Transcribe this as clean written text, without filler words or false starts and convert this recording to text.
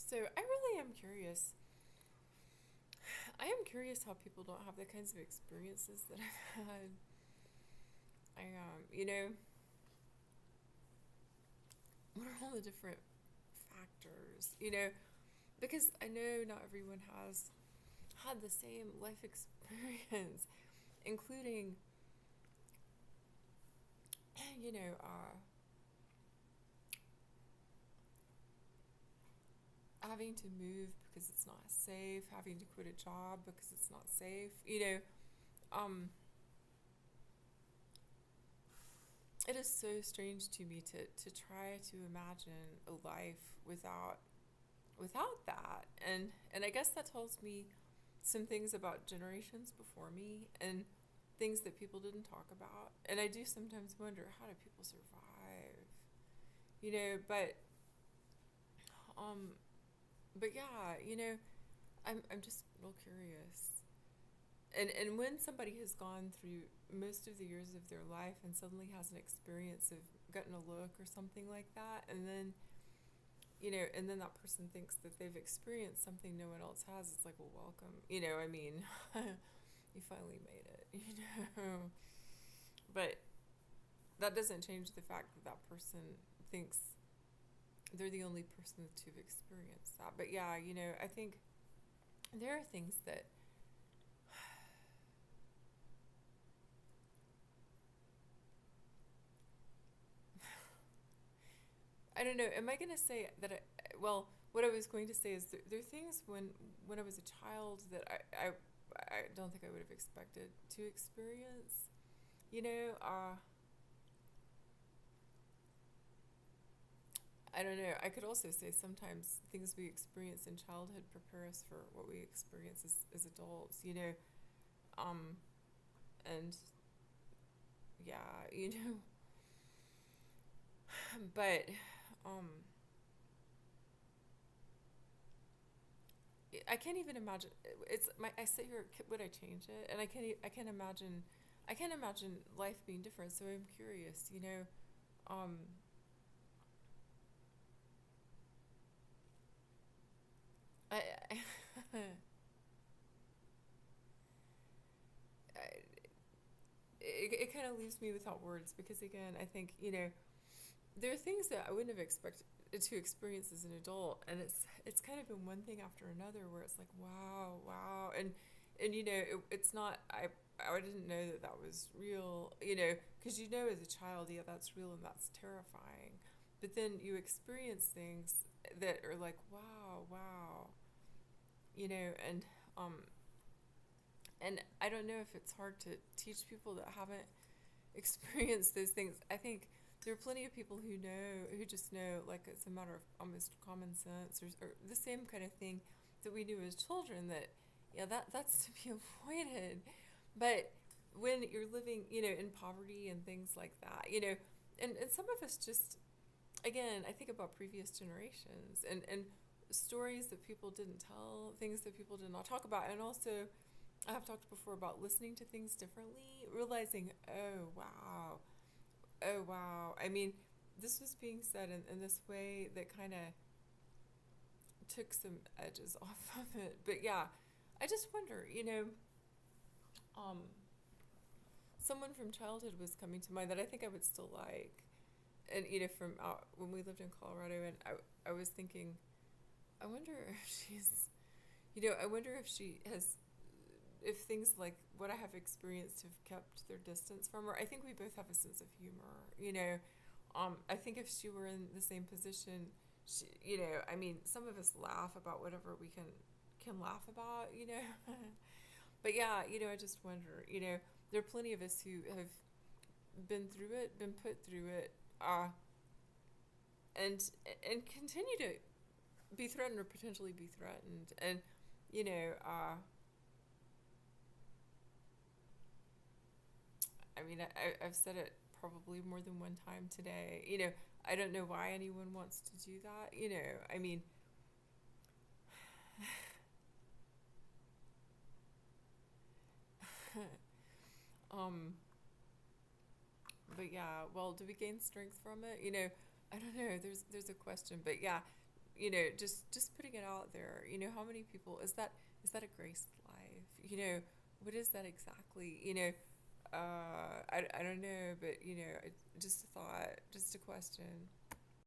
So I really am curious. I am curious how people don't have the kinds of experiences that I've had. What are all the different factors? Because I know not everyone has had the same life experience, including, you know, uh, having to move because it's not safe, having to quit a job because it's not safe. Um, it is so strange to me to try to imagine a life without that, and I guess that tells me some things about generations before me and things that people didn't talk about. And I do sometimes wonder, how do people survive? You know, um but yeah, I'm just real curious. And when somebody has gone through most of the years of their life and suddenly has an experience of getting a look or something like that, and then that person thinks that they've experienced something no one else has, it's like, well, welcome. I mean, you finally made it, But that doesn't change the fact that that person thinks they're the only person to have experienced that. But yeah, I think there are things that I don't know. Am I going to say that well, what I was going to say is there are things when I was a child that I don't think I would have expected to experience. You know, uh, I don't know. I could also say sometimes things we experience in childhood prepare us for what we experience as adults, um, and yeah, but, um, I can't even imagine. It's my. I sit here. Would I change it? And I can't imagine. I can't imagine life being different. So I'm curious. Um, I, I it kind of leaves me without words because again, I think there are things that I wouldn't have expected to experience as an adult, and it's kind of been one thing after another where it's like, wow, wow. And it's not. I didn't know that that was real, because as a child, yeah, that's real and that's terrifying, but then you experience things that are like, wow, wow, and um and I don't know if it's hard to teach people that haven't experienced those things. I think there are plenty of people who just know, like, it's a matter of almost common sense, or the same kind of thing that we knew as children, that yeah, that's to be avoided. But when you're living, in poverty and things like that, and some of us just, again, I think about previous generations and stories that people didn't tell, things that people did not talk about, and also I have talked before about listening to things differently, realizing, oh wow. I mean, this was being said in this way that kind of took some edges off of it. But yeah, I just wonder, um, someone from childhood was coming to mind that I think I would still like. And, from out when we lived in Colorado, and I was thinking, I wonder if she's, I wonder if she has, if things like what I have experienced have kept their distance from her. I think we both have a sense of humor, I think if she were in the same position, I mean, some of us laugh about whatever we can laugh about, but yeah, I just wonder, there are plenty of us who have been through it, been put through it, and and continue to be threatened or potentially be threatened, and you know, uh, I mean, I've said it probably more than one time today. I don't know why anyone wants to do that. I mean, um, but yeah. Well, do we gain strength from it? I don't know. There's a question, but yeah, just putting it out there. How many people is that a graced life? What is that exactly? I don't know, but just a thought, just a question.